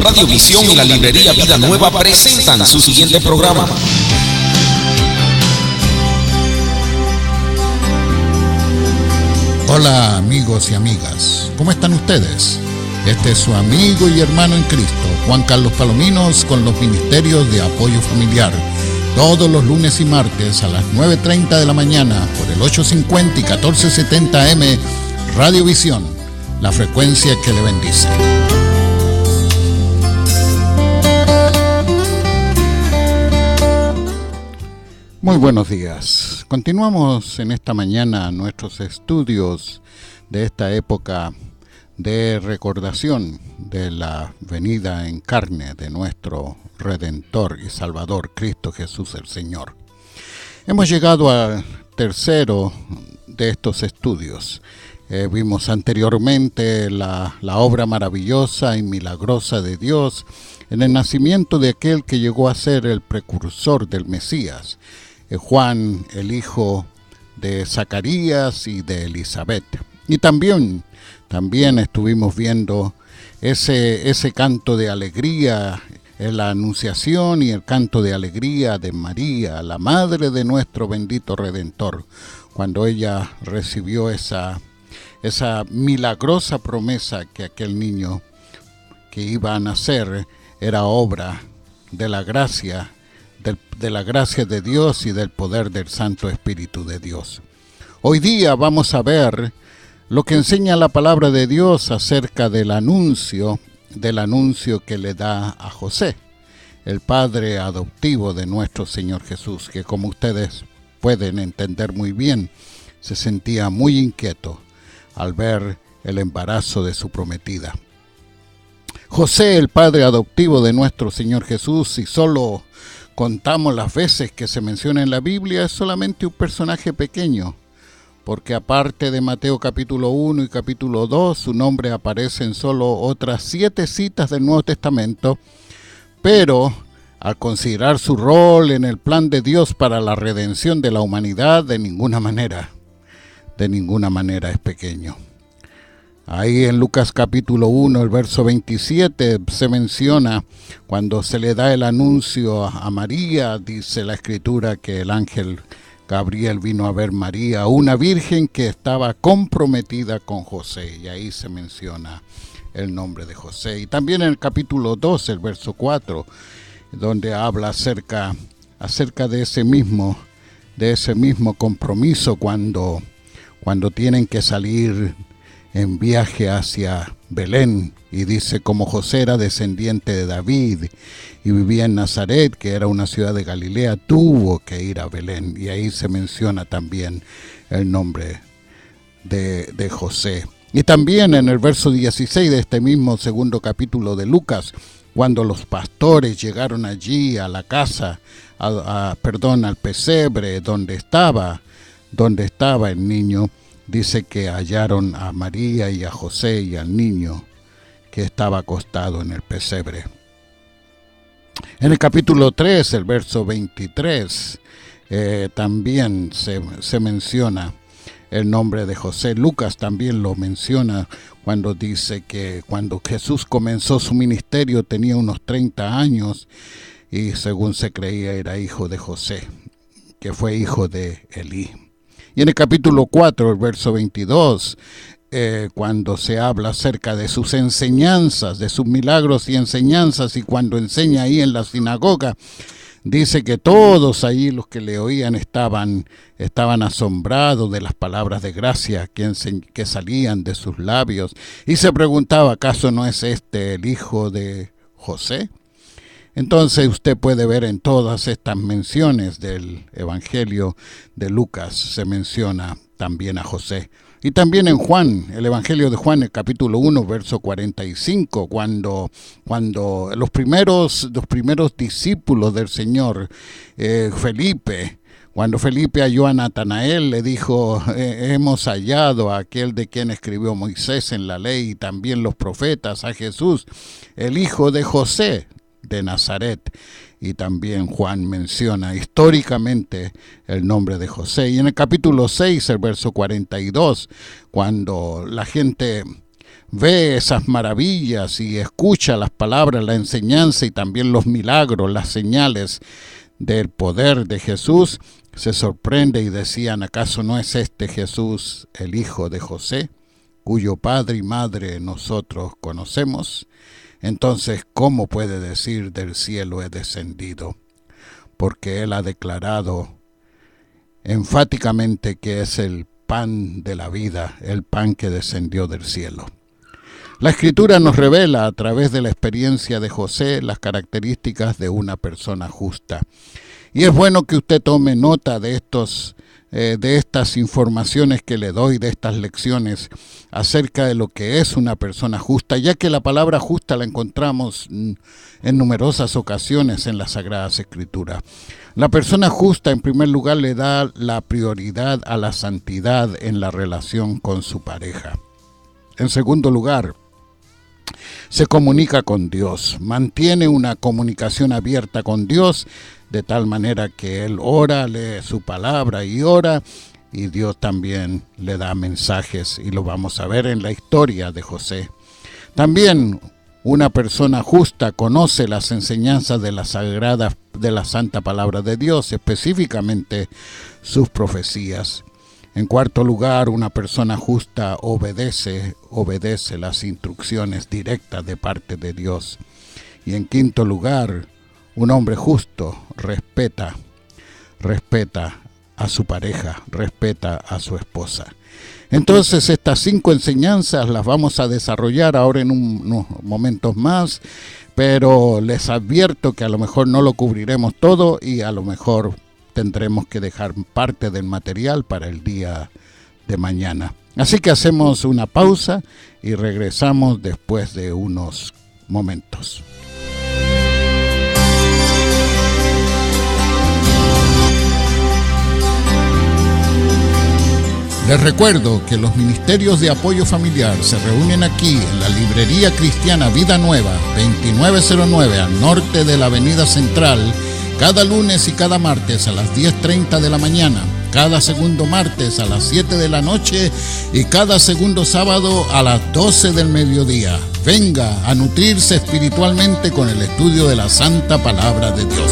Radio Visión y la librería Vida Nueva presentan su siguiente programa. Hola amigos y amigas, ¿cómo están ustedes? Este es su amigo y hermano en Cristo, Juan Carlos Palominos, con los ministerios de apoyo familiar, todos los lunes y martes a las 9:30 de la mañana por el 850 y 1470 AM Radio Visión, la frecuencia que le bendice. Muy buenos días. Continuamos en esta mañana nuestros estudios de esta época de recordación de la venida en carne de nuestro Redentor y Salvador, Cristo Jesús el Señor. Hemos llegado al tercero de estos estudios. Vimos anteriormente la obra maravillosa y milagrosa de Dios en el nacimiento de aquel que llegó a ser el precursor del Mesías, Juan, el hijo de Zacarías y de Elizabeth. Y también estuvimos viendo ese canto de alegría en la Anunciación y el canto de alegría de María, la madre de nuestro bendito Redentor, cuando ella recibió esa milagrosa promesa que aquel niño que iba a nacer era obra de la gracia de Dios y del poder del Santo Espíritu de Dios. Hoy día vamos a ver lo que enseña la palabra de Dios acerca del anuncio que le da a José, el padre adoptivo de nuestro Señor Jesús, que como ustedes pueden entender muy bien, se sentía muy inquieto al ver el embarazo de su prometida. José, el padre adoptivo de nuestro Señor Jesús, si solo contamos las veces que se menciona en la Biblia, es solamente un personaje pequeño, porque aparte de Mateo capítulo 1 y capítulo 2, su nombre aparece en solo otras 7 citas del Nuevo Testamento, pero al considerar su rol en el plan de Dios para la redención de la humanidad, de ninguna manera es pequeño. Ahí en Lucas capítulo 1, el verso 27, se menciona cuando se le da el anuncio a María, dice la Escritura que el ángel Gabriel vino a ver María, una virgen que estaba comprometida con José, y ahí se menciona el nombre de José. Y también en el capítulo 2, el verso 4, donde habla acerca de ese mismo compromiso cuando tienen que salir en viaje hacia Belén, y dice, como José era descendiente de David y vivía en Nazaret, que era una ciudad de Galilea, tuvo que ir a Belén, y ahí se menciona también el nombre de José. Y también en el verso 16 de este mismo segundo capítulo de Lucas, cuando los pastores llegaron allí a la casa, al pesebre donde estaba el niño, dice que hallaron a María y a José y al niño que estaba acostado en el pesebre. En el capítulo 3, el verso 23, también se menciona el nombre de José. Lucas también lo menciona cuando dice que cuando Jesús comenzó su ministerio tenía unos 30 años y según se creía era hijo de José, que fue hijo de Elí. Y en el capítulo 4, el verso 22, cuando se habla acerca de sus enseñanzas, de sus milagros y enseñanzas, y cuando enseña ahí en la sinagoga, dice que todos ahí los que le oían estaban asombrados de las palabras de gracia que salían de sus labios, y se preguntaba, ¿acaso no es este el hijo de José? Entonces usted puede ver en todas estas menciones del Evangelio de Lucas, se menciona también a José. Y también en Juan, el Evangelio de Juan, el capítulo 1, verso 45, cuando los primeros discípulos del Señor, cuando Felipe halló a Natanael, le dijo, hemos hallado a aquel de quien escribió Moisés en la ley y también los profetas, a Jesús, el hijo de José de Nazaret. Y también Juan menciona históricamente el nombre de José. Y en el capítulo 6, el verso 42, cuando la gente ve esas maravillas y escucha las palabras, la enseñanza y también los milagros, las señales del poder de Jesús, se sorprende y decían: ¿acaso no es este Jesús el hijo de José, cuyo padre y madre nosotros conocemos? Entonces, ¿cómo puede decir del cielo he descendido? Porque él ha declarado enfáticamente que es el pan de la vida, el pan que descendió del cielo. La Escritura nos revela a través de la experiencia de José las características de una persona justa. Y es bueno que usted tome nota de estas informaciones que le doy, de estas lecciones acerca de lo que es una persona justa, ya que la palabra justa la encontramos en numerosas ocasiones en las Sagradas Escrituras. La persona justa, en primer lugar, le da la prioridad a la santidad en la relación con su pareja. En segundo lugar, se comunica con Dios, mantiene una comunicación abierta con Dios, de tal manera que él ora, lee su palabra y ora, y Dios también le da mensajes, y lo vamos a ver en la historia de José. También una persona justa conoce las enseñanzas de la santa palabra de Dios, específicamente sus profecías. En cuarto lugar, una persona justa obedece las instrucciones directas de parte de Dios. Y en quinto lugar, un hombre justo respeta a su pareja, respeta a su esposa. Entonces, estas 5 enseñanzas las vamos a desarrollar ahora en unos momentos más, pero les advierto que a lo mejor no lo cubriremos todo y a lo mejor tendremos que dejar parte del material para el día de mañana. Así que hacemos una pausa y regresamos después de unos momentos. Les recuerdo que los ministerios de apoyo familiar se reúnen aquí en la Librería Cristiana Vida Nueva, 2909 al norte de la Avenida Central, cada lunes y cada martes a las 10:30 de la mañana, cada segundo martes a las 7 de la noche y cada segundo sábado a las 12 del mediodía. Venga a nutrirse espiritualmente con el estudio de la Santa Palabra de Dios.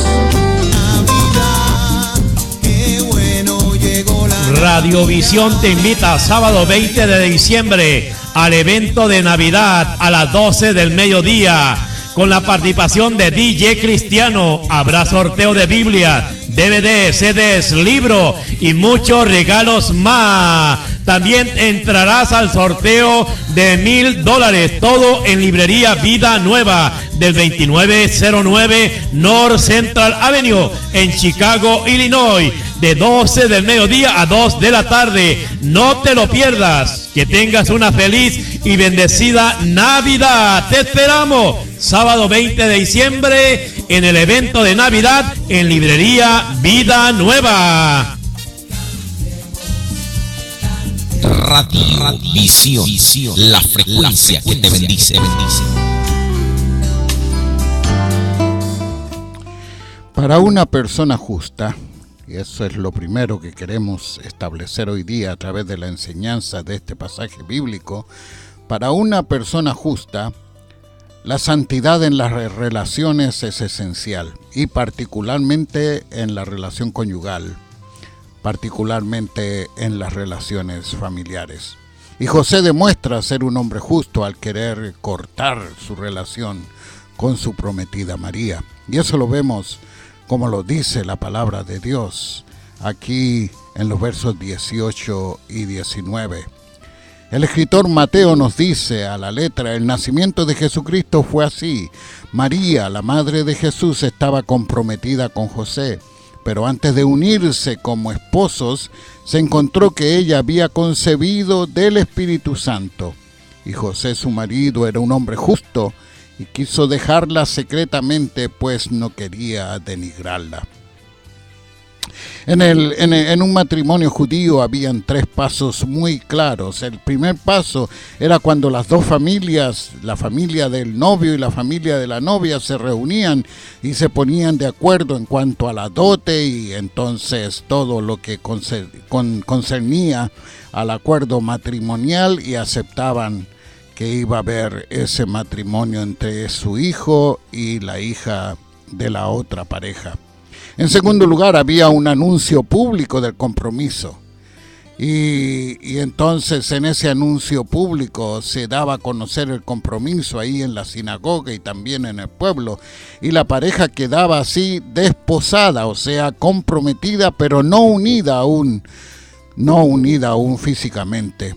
Radiovisión te invita sábado 20 de diciembre al evento de Navidad a las 12 del mediodía con la participación de DJ Cristiano. Habrá sorteo de Biblia, DVD, CDs, libro y muchos regalos más. También entrarás al sorteo de $1,000, todo en Librería Vida Nueva del 2909 North Central Avenue en Chicago, Illinois, de 12 del mediodía a 2 de la tarde. No te lo pierdas. Que tengas una feliz y bendecida Navidad. Te esperamos sábado 20 de diciembre en el evento de Navidad en Librería Vida Nueva. Radiovisión, la frecuencia que te bendice. Para una persona justa, y eso es lo primero que queremos establecer hoy día a través de la enseñanza de este pasaje bíblico, para una persona justa, la santidad en las relaciones es esencial, y particularmente en la relación conyugal, particularmente en las relaciones familiares. Y José demuestra ser un hombre justo al querer cortar su relación con su prometida María. Y eso lo vemos como lo dice la palabra de Dios aquí en los versos 18 y 19. El escritor Mateo nos dice a la letra: el nacimiento de Jesucristo fue así. María, la madre de Jesús, estaba comprometida con José, pero antes de unirse como esposos, se encontró que ella había concebido del Espíritu Santo. Y José, su marido, era un hombre justo y quiso dejarla secretamente, pues no quería denigrarla. En un matrimonio judío habían 3 pasos muy claros. El primer paso era cuando las dos familias, la familia del novio y la familia de la novia, se reunían y se ponían de acuerdo en cuanto a la dote y entonces todo lo que concernía al acuerdo matrimonial, y aceptaban que iba a haber ese matrimonio entre su hijo y la hija de la otra pareja. En segundo lugar, había un anuncio público del compromiso. Y entonces en ese anuncio público se daba a conocer el compromiso ahí en la sinagoga y también en el pueblo, y la pareja quedaba así desposada, o sea, comprometida, pero no unida aún físicamente.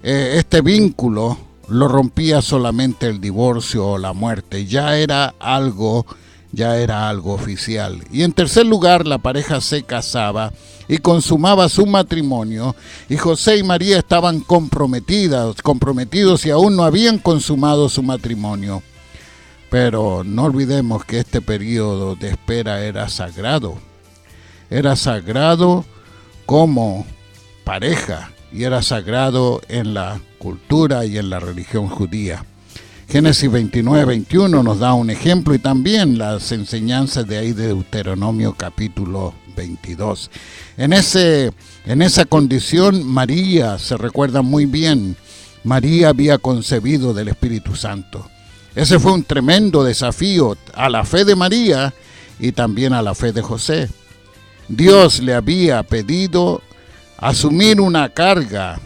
Este vínculo lo rompía solamente el divorcio o la muerte, ya era algo oficial. Y en tercer lugar, la pareja se casaba y consumaba su matrimonio, y José y María estaban comprometidos y aún no habían consumado su matrimonio. Pero no olvidemos que este periodo de espera era sagrado como pareja, y era sagrado en la cultura y en la religión judía. Génesis 29-21 nos da un ejemplo, y también las enseñanzas de ahí de Deuteronomio capítulo 22. En esa condición, María, se recuerda muy bien, María había concebido del Espíritu Santo. Ese fue un tremendo desafío a la fe de María y también a la fe de José. Dios le había pedido asumir una carga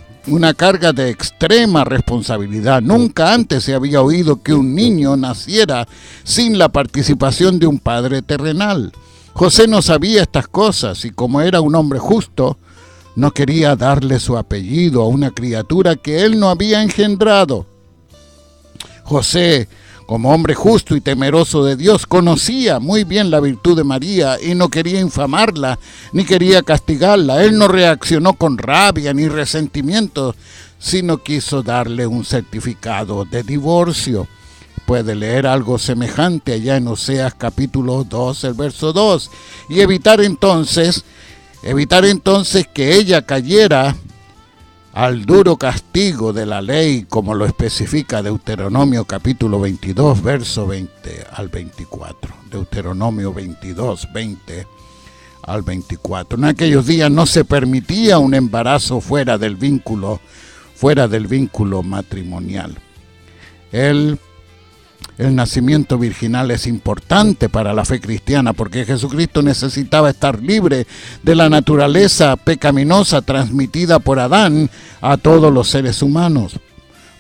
de extrema responsabilidad. Nunca antes se había oído que un niño naciera sin la participación de un padre terrenal. José no sabía estas cosas, y como era un hombre justo, no quería darle su apellido a una criatura que él no había engendrado. José, como hombre justo y temeroso de Dios, conocía muy bien la virtud de María y no quería infamarla ni quería castigarla. Él no reaccionó con rabia ni resentimiento, sino quiso darle un certificado de divorcio. Puede leer algo semejante allá en Oseas capítulo 2, el verso 2, y evitar entonces que ella cayera al duro castigo de la ley, como lo especifica Deuteronomio capítulo 22, verso 20 al 24. Deuteronomio 22, 20 al 24. En aquellos días no se permitía un embarazo fuera del vínculo matrimonial. El nacimiento virginal es importante para la fe cristiana, porque Jesucristo necesitaba estar libre de la naturaleza pecaminosa transmitida por Adán a todos los seres humanos.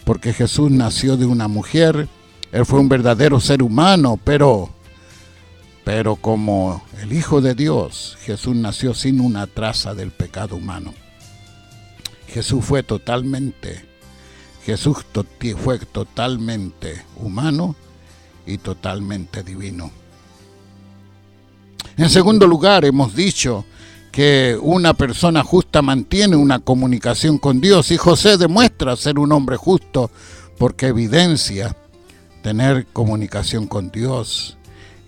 Porque Jesús nació de una mujer, Él fue un verdadero ser humano, pero como el Hijo de Dios, Jesús nació sin una traza del pecado humano. Jesús fue totalmente humano y totalmente divino. En segundo lugar, hemos dicho que una persona justa mantiene una comunicación con Dios, y José demuestra ser un hombre justo porque evidencia tener comunicación con Dios.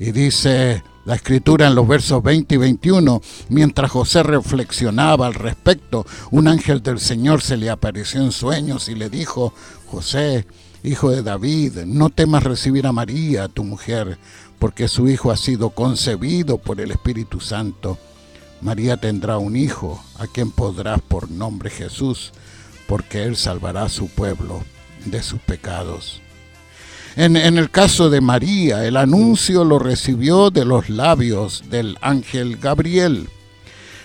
Y dice la Escritura en los versos 20 y 21, mientras José reflexionaba al respecto, un ángel del Señor se le apareció en sueños y le dijo: José, hijo de David, no temas recibir a María, tu mujer, porque su hijo ha sido concebido por el Espíritu Santo. María tendrá un hijo, a quien pondrás por nombre Jesús, porque él salvará a su pueblo de sus pecados. En el caso de María, el anuncio lo recibió de los labios del ángel Gabriel,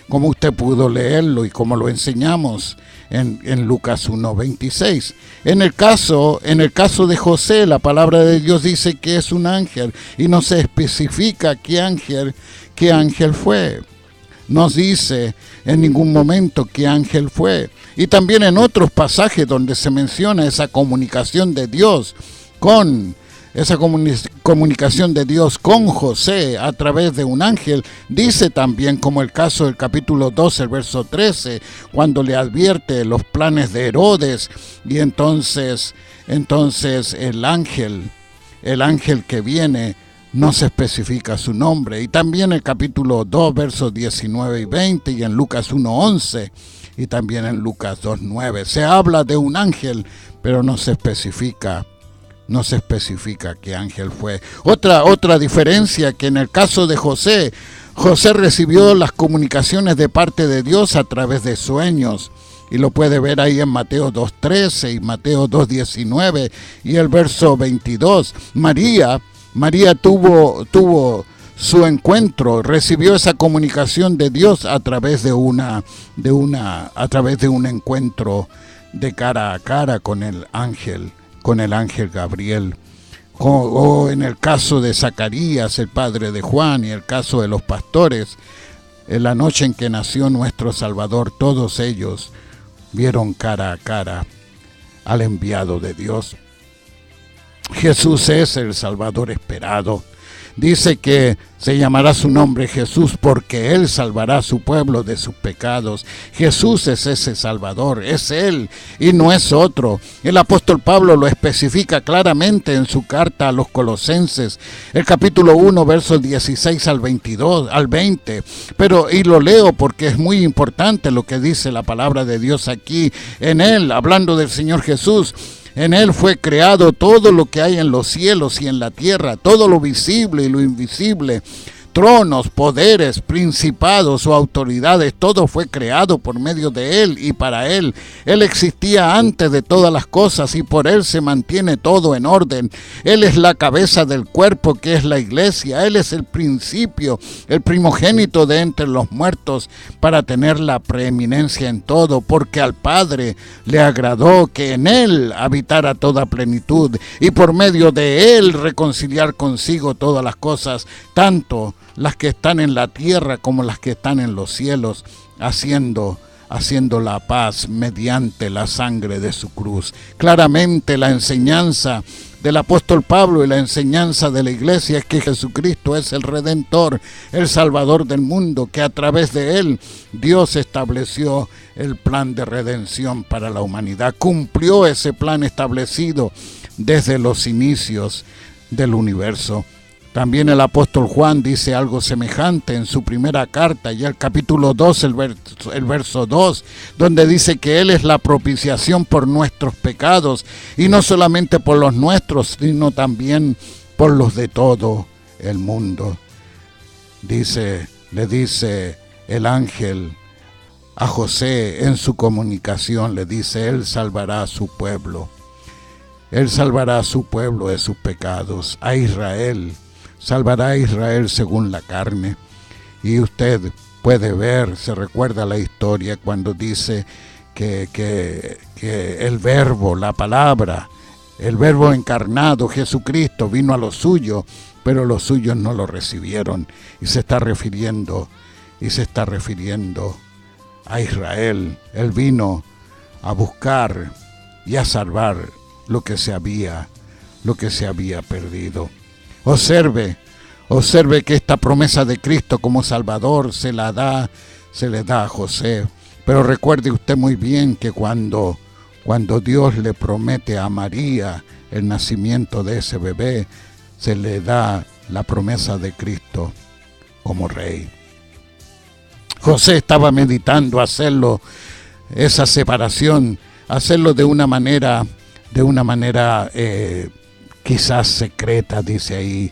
como usted pudo leerlo y como lo enseñamos en Lucas 1:26. En el caso de José, la palabra de Dios dice que es un ángel y no se especifica qué ángel fue. No dice en ningún momento qué ángel fue. Y también en otros pasajes donde se menciona esa comunicación de Dios con José a través de un ángel, dice también, como el caso del capítulo 12, el verso 13, cuando le advierte los planes de Herodes, y entonces el ángel que viene no se especifica su nombre. Y también el capítulo 2, versos 19 y 20, y en Lucas 1:11, y también en Lucas 2:9. Se habla de un ángel, pero no se especifica qué ángel fue. Otra diferencia, que en el caso de José, José recibió las comunicaciones de parte de Dios a través de sueños. Y lo puede ver ahí en Mateo 2.13 y Mateo 2.19 y el verso 22. María tuvo su encuentro, recibió esa comunicación de Dios a través de un encuentro de cara a cara con el ángel Gabriel. O en el caso de Zacarías, el padre de Juan, y el caso de los pastores, en la noche en que nació nuestro Salvador, todos ellos vieron cara a cara al enviado de Dios. Jesús es el Salvador esperado. Dice que se llamará su nombre Jesús porque Él salvará a su pueblo de sus pecados. Jesús es ese Salvador, es Él y no es otro. El apóstol Pablo lo especifica claramente en su carta a los Colosenses, el capítulo 1, versos 16 al 20. Y lo leo porque es muy importante lo que dice la palabra de Dios aquí. En Él, hablando del Señor Jesús, en Él fue creado todo lo que hay en los cielos y en la tierra, todo lo visible y lo invisible, tronos, poderes, principados o autoridades, todo fue creado por medio de Él y para Él. Él existía antes de todas las cosas y por Él se mantiene todo en orden. Él es la cabeza del cuerpo que es la iglesia. Él es el principio, el primogénito de entre los muertos para tener la preeminencia en todo, porque al Padre le agradó que en Él habitara toda plenitud y por medio de Él reconciliar consigo todas las cosas, tanto las que están en la tierra como las que están en los cielos, haciendo la paz mediante la sangre de su cruz. Claramente la enseñanza del apóstol Pablo y la enseñanza de la iglesia es que Jesucristo es el Redentor, el Salvador del mundo, que a través de Él Dios estableció el plan de redención para la humanidad, cumplió ese plan establecido desde los inicios del universo. También el apóstol Juan dice algo semejante en su primera carta, y el capítulo 2, el verso 2, donde dice que Él es la propiciación por nuestros pecados, y no solamente por los nuestros, sino también por los de todo el mundo. Le dice el ángel a José en su comunicación, le dice: Él salvará a su pueblo. Él salvará a su pueblo de sus pecados, a Israel. Salvará a Israel según la carne. Y usted puede ver, se recuerda la historia cuando dice que el verbo, la palabra, el verbo encarnado, Jesucristo, vino a los suyos, pero los suyos no lo recibieron. Y se está refiriendo a Israel. Él vino a buscar y a salvar lo que se había perdido. Observe que esta promesa de Cristo como Salvador se le da a José. Pero recuerde usted muy bien que cuando Dios le promete a María el nacimiento de ese bebé, se le da la promesa de Cristo como Rey. José estaba meditando hacerlo, esa separación, hacerlo de una manera quizás secreta, dice ahí,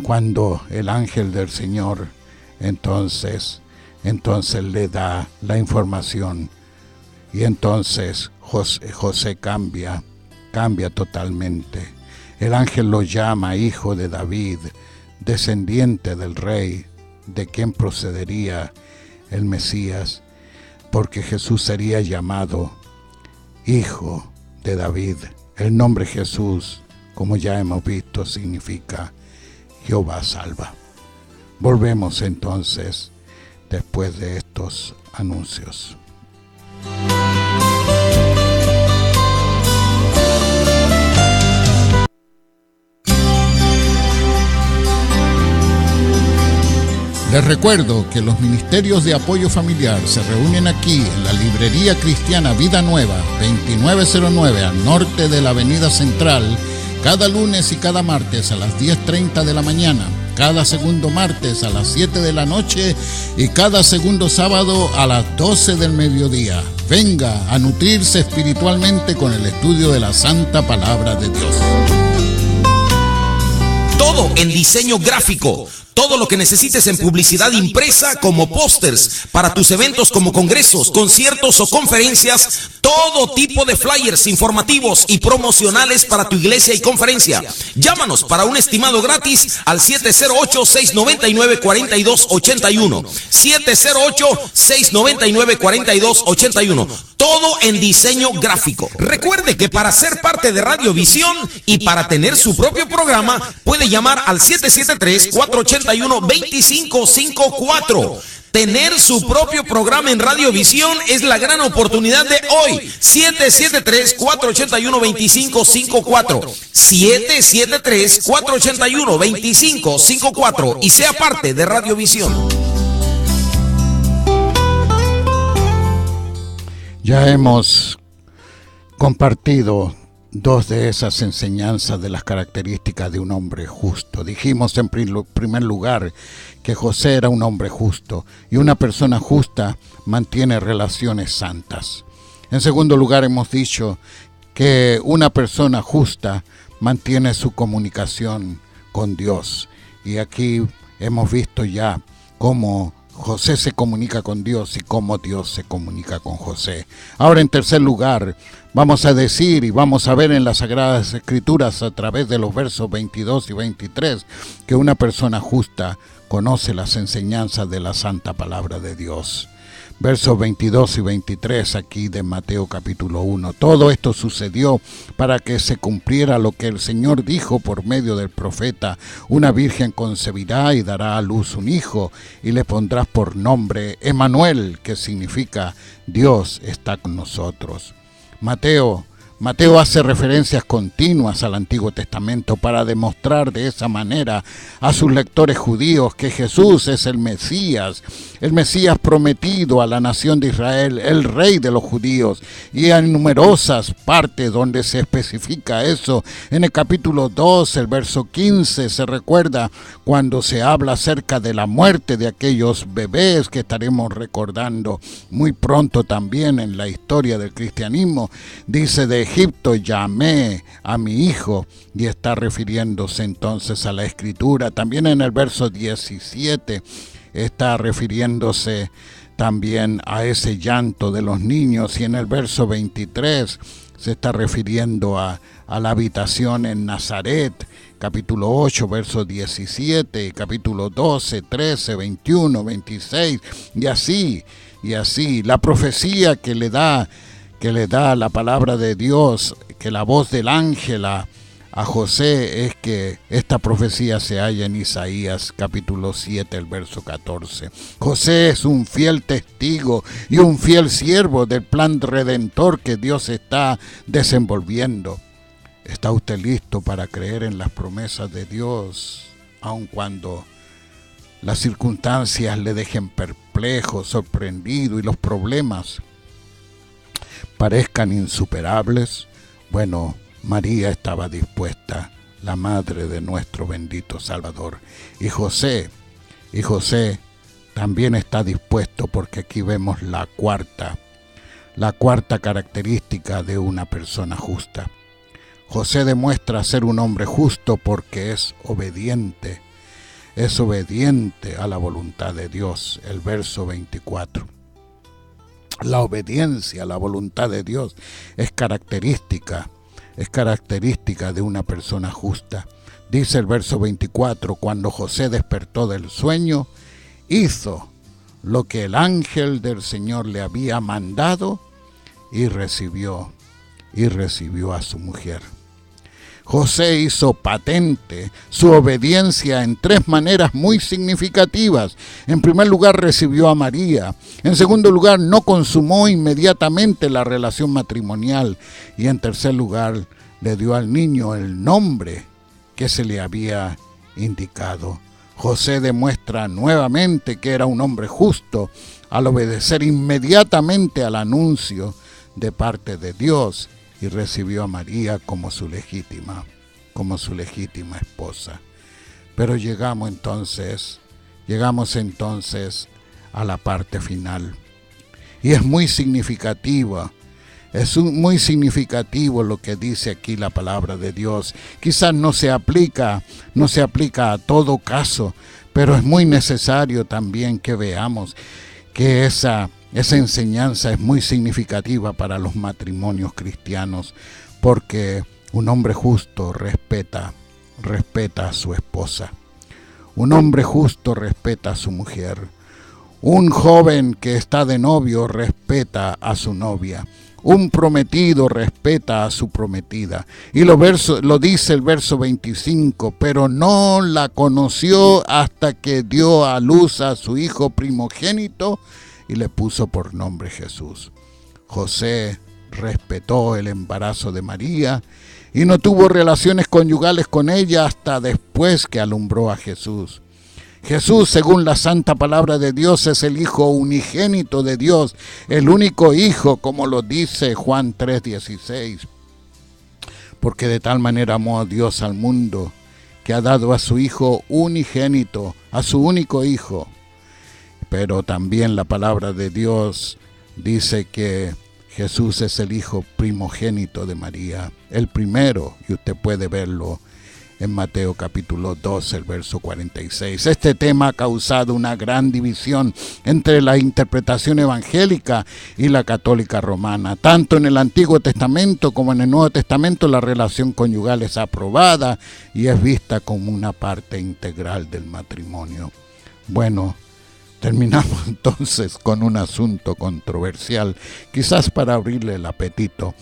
cuando el ángel del Señor entonces le da la información, y entonces José cambia totalmente. El ángel lo llama hijo de David, descendiente del rey, de quien procedería el Mesías, porque Jesús sería llamado hijo de David. El nombre Jesús, como ya hemos visto, significa Jehová salva. Volvemos entonces después de estos anuncios. Les recuerdo que los ministerios de apoyo familiar se reúnen aquí en la librería cristiana Vida Nueva, 2909 al norte de la Avenida Central, cada lunes y cada martes a las 10:30 de la mañana, cada segundo martes a las 7 de la noche y cada segundo sábado a las 12 del mediodía. Venga a nutrirse espiritualmente con el estudio de la Santa Palabra de Dios. Todo en diseño gráfico. Todo lo que necesites en publicidad impresa como pósters para tus eventos como congresos, conciertos o conferencias, todo tipo de flyers informativos y promocionales para tu iglesia y conferencia. Llámanos para un estimado gratis al 708-699-4281. 708-699-4281. Todo en diseño gráfico. Recuerde que para ser parte de Radiovisión y para tener su propio programa, puede llamar al 773-481-2554. Tener su propio programa en Radiovisión es la gran oportunidad de hoy. 773-481-2554. 773-481-2554 y sea parte de Radiovisión. Ya hemos compartido dos de esas enseñanzas de las características de un hombre justo. Dijimos en primer lugar que José era un hombre justo y una persona justa mantiene relaciones santas. En segundo lugar hemos dicho que una persona justa mantiene su comunicación con Dios. Y aquí hemos visto ya cómo José se comunica con Dios y cómo Dios se comunica con José. Ahora, en tercer lugar, vamos a decir y vamos a ver en las Sagradas Escrituras a través de los versos 22 y 23 que una persona justa conoce las enseñanzas de la santa palabra de Dios. Versos 22 y 23 aquí de Mateo capítulo 1. Todo esto sucedió para que se cumpliera lo que el Señor dijo por medio del profeta: una virgen concebirá y dará a luz un hijo, y le pondrás por nombre Emmanuel, que significa Dios está con nosotros. Mateo hace referencias continuas al Antiguo Testamento para demostrar de esa manera a sus lectores judíos que Jesús es el Mesías prometido a la nación de Israel, el rey de los judíos. Y hay numerosas partes donde se especifica eso. En el capítulo 2, el verso 15, se recuerda cuando se habla acerca de la muerte de aquellos bebés que estaremos recordando muy pronto también en la historia del cristianismo. Dice: de Egipto llamé a mi hijo, y está refiriéndose entonces a la Escritura. También en el verso 17 está refiriéndose también a ese llanto de los niños, y en el verso 23 se está refiriendo a la habitación en Nazaret, capítulo 8, verso 17, capítulo 12, 13, 21, 26, y así, la profecía que le da la palabra de Dios, que la voz del ángel a José, es que esta profecía se halla en Isaías capítulo 7, el verso 14. José es un fiel testigo y un fiel siervo del plan redentor que Dios está desenvolviendo. ¿Está usted listo para creer en las promesas de Dios, aun cuando las circunstancias le dejen perplejo, sorprendido y los problemas parezcan insuperables? Bueno, María estaba dispuesta, la madre de nuestro bendito Salvador. Y José también está dispuesto, porque aquí vemos la cuarta característica de una persona justa. José demuestra ser un hombre justo porque es obediente a la voluntad de Dios. El verso 24. La obediencia a la voluntad de Dios es característica de una persona justa. Dice el verso 24: cuando José despertó del sueño, hizo lo que el ángel del Señor le había mandado y recibió a su mujer. José hizo patente su obediencia en tres maneras muy significativas. En primer lugar, recibió a María. En segundo lugar, no consumó inmediatamente la relación matrimonial. Y en tercer lugar, le dio al niño el nombre que se le había indicado. José demuestra nuevamente que era un hombre justo al obedecer inmediatamente al anuncio de parte de Dios, y recibió a María como su legítima esposa. Pero llegamos entonces a la parte final. Y es muy significativa Es muy significativo lo que dice aquí la palabra de Dios. Quizás no se aplica a todo caso, pero es muy necesario también que veamos que esa enseñanza es muy significativa para los matrimonios cristianos, porque un hombre justo respeta a su esposa. Un hombre justo respeta a su mujer. Un joven que está de novio respeta a su novia. Un prometido respeta a su prometida. Y lo dice el verso 25, pero no la conoció hasta que dio a luz a su hijo primogénito y le puso por nombre Jesús. José respetó el embarazo de María y no tuvo relaciones conyugales con ella hasta después que alumbró a Jesús. Jesús, según la santa palabra de Dios, es el Hijo unigénito de Dios, el único Hijo, como lo dice Juan 3:16. Porque de tal manera amó a Dios al mundo, que ha dado a su Hijo unigénito, a su único Hijo. Pero también la palabra de Dios dice que Jesús es el Hijo primogénito de María, el primero, y usted puede verlo en Mateo capítulo 12, el verso 46. Este tema ha causado una gran división entre la interpretación evangélica y la católica romana. Tanto en el Antiguo Testamento como en el Nuevo Testamento la relación conyugal es aprobada y es vista como una parte integral del matrimonio. Bueno, terminamos entonces con un asunto controversial. Quizás para abrirle el apetito,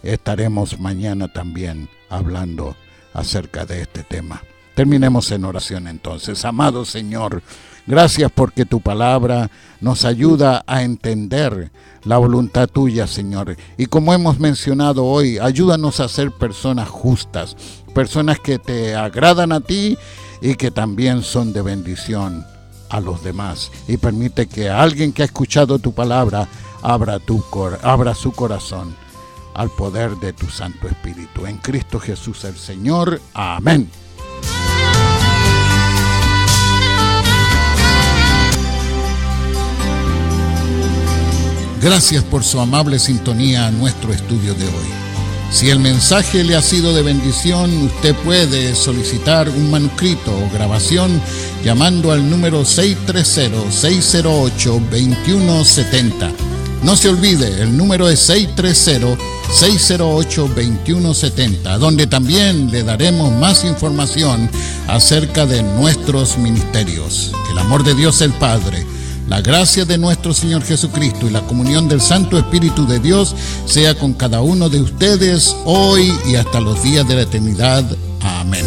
estaremos mañana también hablando acerca de este tema. Terminemos en oración entonces. Amado Señor, gracias porque tu palabra nos ayuda a entender la voluntad tuya, Señor. Y como hemos mencionado hoy, ayúdanos a ser personas justas, personas que te agradan a ti y que también son de bendición a los demás. Y permite que alguien que ha escuchado tu palabra abra su corazón al poder de tu Santo Espíritu. En Cristo Jesús el Señor. Amén. Gracias por su amable sintonía a nuestro estudio de hoy. Si el mensaje le ha sido de bendición, usted puede solicitar un manuscrito o grabación llamando al número 630-608-2170. No se olvide, el número es 630-608-2170, donde también le daremos más información acerca de nuestros ministerios. El amor de Dios el Padre, la gracia de nuestro Señor Jesucristo y la comunión del Santo Espíritu de Dios sea con cada uno de ustedes hoy y hasta los días de la eternidad. Amén.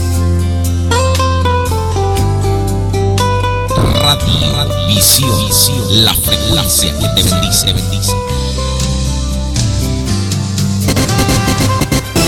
Radio Visión, la frecuencia que te bendice.